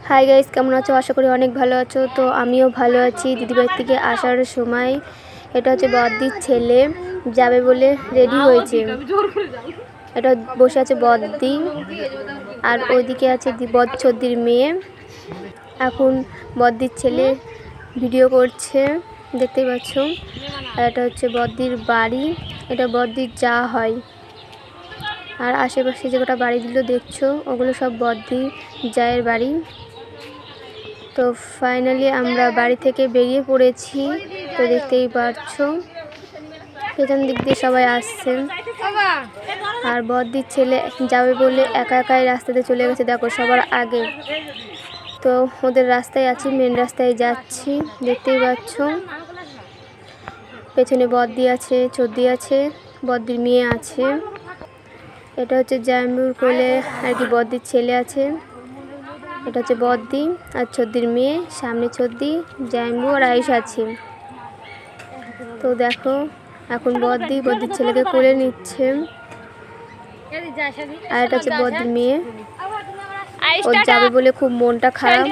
Hi guys, কেমন আছো? আশা করি অনেক ভালো আছো। তো আমিও ভালো আছি। দিদিবাড়ি থেকে আসার সময় এটা হচ্ছে বদ্দির ছেলে, যাবে বলে রেডি হয়েছে। এটা বসে আছে বদ্দি, আর ওইদিকে আছে বচ্ছদ্দির মেয়ে। এখন বদ্দির ছেলে ভিডিও করছে, দেখতেই পাচ্ছ। আর এটা হচ্ছে বদ্দির বাড়ি, এটা বদ্দির যা হয়। আর আশেপাশে যে কটা বাড়িগুলো দেখছো ওগুলো সব বদ্দি জায়ের বাড়ি। তো ফাইনালি আমরা বাড়ি থেকে বেরিয়ে পড়েছি। তো দেখতেই পাচ্ছো পেছন দিক দিয়ে সবাই আসছে। আর বদ্দির ছেলে যাবে বলে একা একাই রাস্তাতে চলে গেছে, দেখো সবার আগে। তো ওদের রাস্তায় আছি, মেন রাস্তায় যাচ্ছি, দেখতেই পাচ্ছ। পেছনে বদ্দি আছে, চদ্দি আছে, বদ্দির মেয়ে আছে। এটা হচ্ছে জামাইবাবুর কোলে আর কি বদ্দির ছেলে আছে। এটা হচ্ছে বদ্দি আর চদ্দির মেয়ে, সামনে চদ্দি, জামাইবাবু আর আয়েশা আছে। তো দেখো এখন বদ্দির ছেলেকে কোলে নিচ্ছে। আর এটা হচ্ছে বদ্দির মেয়ে, ও যাবে বলে খুব মনটা খারাপ।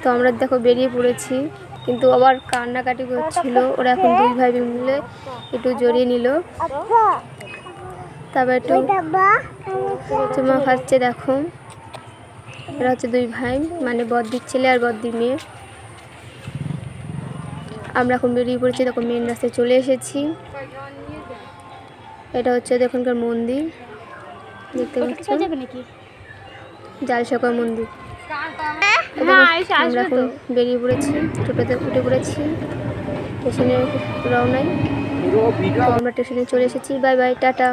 তো আমরা দেখো বেরিয়ে পড়েছি, কিন্তু আবার কান্নাকাটি করছিল। ওরা এখন দুই ভাই মিলে একটু জড়িয়ে নিল, তারপর একটু চুমা খাচ্ছে। দেখো এরা হচ্ছে দুই ভাই, মানে বদ্দির ছেলে আর বদ্দির মেয়ে। আমরা এখন বেরিয়ে পড়েছি, দেখো মেন রাস্তায় চলে এসেছি। এটা হচ্ছে এখানকার মন্দির, দেখতে পাচ্ছ, জালসাঁকোয়া মন্দির। আমরা এখন বেরিয়ে পড়েছি, টোটোতে উঠে পড়েছি, স্টেশনে রওনায়। তো আমরা স্টেশনে চলে এসেছি। Bye bye, tata.